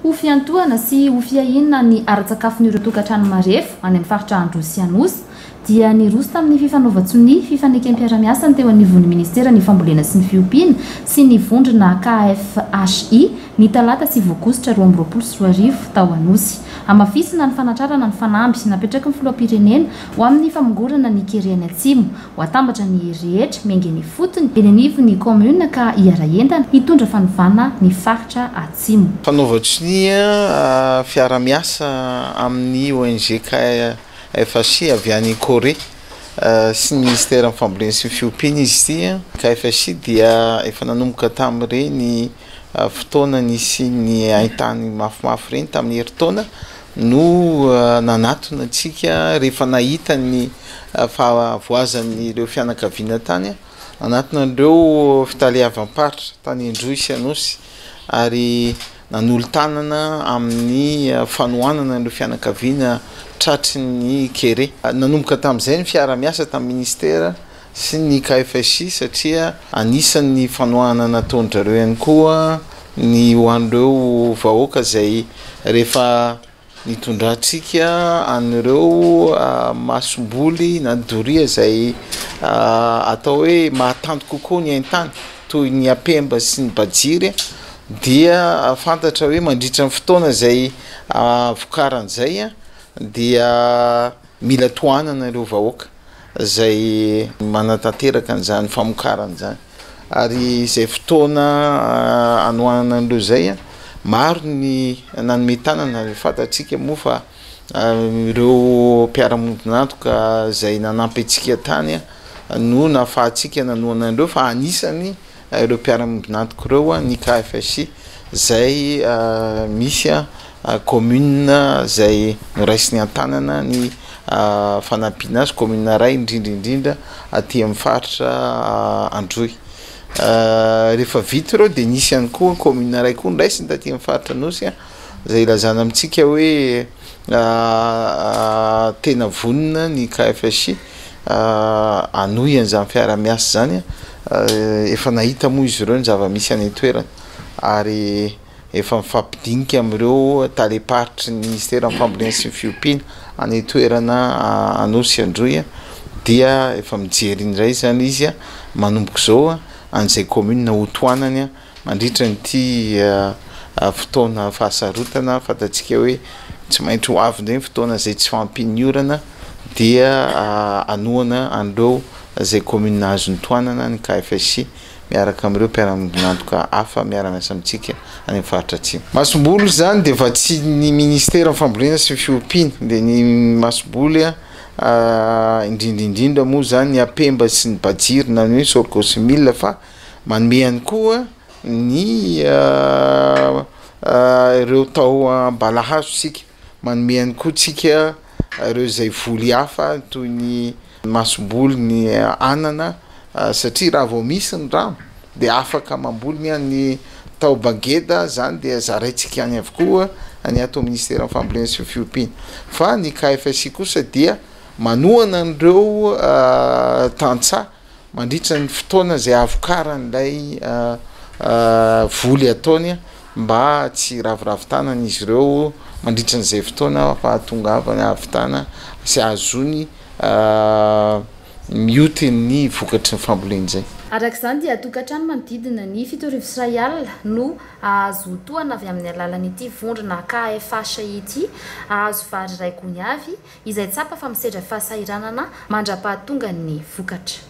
Ho fiantohana sy ho fiahinana ny ara-tsakafon'ireo tokantrano marefo any amin'ny faritra Andros sy Anosy dia niroso tamin'ny fifanaovan-tsony fifanekam-piara-miasa ny teo anivon'ny ministera ny fambolena sy ny fiompiana sy ny vondrona KFHI ny talata 9 aogositra 2024 tao Anosy. Amafisina ny fanatrarana ny fanamby napetraky ny filoham-pirenena ho amin'ny famongorana ny Kereny Atsimo ho atambatra ny rehetra miainga ny fotony eny anivon'ny commune ka hiara entana hitondra fanovanana ny faritra Atsimo. Fanaovan-tsony fiara-miasa amin'ny ONG KFHI avy any Corée sy ny ministera ny fambolena sy ny fiompiana izy ity. KFHI dia efa nanomboka tamin'ireny fotoana nisy ny haintany mafimafy reny tamin'ny herintaona no nanatona antsika rehefa nahita ny fahavoazan'ireo fianakaviana tany nanatona ireo fitaliavam-paritra tany Androy sy Anosy ary nanolo-tanana amin'ny fanohanana ireo fianakaviana tratry ny Kere. Nanomboka tamin'izay ny fiara-miasa tamin'ny ministera sy ny KFHI satria anisan'ny fanohanana nataon'ireo ihany koa ny ho an'ireo vahoaka izay rehefa nitondrantsika an'ireo masomboly na doria izay atao hoe mahatanto kokoa ny haintany toy ny apemba sy ny bajiry dia fantatra hoe mandritra ny fotoana izay vokaran'izay dia mila tohanana ireo vahoaka izay manatanteraka an'izany famokarana izany ary izay fotoana anohanana an'ireo izay maro ny nanome tanana fantatsika moa fa ireo mpiara-monina izay nanampy antsika tany no nahafahantsika nanohana an'ireo fa anisany ireo mpiara-monina ireo ny KFHI izay misy commune izay noraisiny an-tanana ny fanampiana azy commune ray indrindra aty amin'ny faritra Androy. Rehefa vita ireo dia nisy ihany koa commune ray koa niraisiny taty amin'ny faritra Anosy izay ilazana amintsika hoe tena vonona ny KFHI hanohy an'izany fiara-miasa zany efa nahita moa izy ireo ny zava-misy any toerana ary efa mifampidinika amin'ireo taleparitry ny ministera ny fambolena sy ny fiompiana any toerana Anosy Androy dia efa mijery indray zany izy manomboka izao an'izay commune ho tohanany mandritra nyity fotoana fahasarotana fantatsika hoe tsy maintsy ho avy ndray fotoana izay tsy fampiniorana dia anohana an'ireo izay commune azo nitohanana ny KFHI miaraka amin'ireo mpiara-monina hafa miara-miasa amintsika any amin'ny faritra Atsimo. Masomboly zany dia efa tsy ny ministera ny fambolena sy ny fiompiana dia ny masomboly indrindra moa zany ny apemba sy ny bajiry na hoe sorgho sy mil fa manome ihany koa ny ireo tao balahazo sika manome ihany koa tsika ireo izay voly hafa toy ny masomboly ny anana satria raha vao misy ny rano dia afaka mamboly ny tao bageda zany dia zaraintsika any avokoa ny ato ministera ny fambolena sy ny fiompiana fa ny KFHI kosa dia manohana an'ireo tantsaha mandritra ny fotoana izay avokaran'ilay voly ataony mba tsy raviravin-tanana izy ireo mandritra n'izay fotoana fahatongavany havitana sy azony mioty ny vokatry ny fambolena izay. Arak'izany dia tokantrano manodidina ny 7,000 no azo tohana avy amin'ny alalan'ity vondrona KFHI ity azo vary ray gony avy izay tsapa fa misedra fahasahiranana mandra-pahatonga ny vokatra.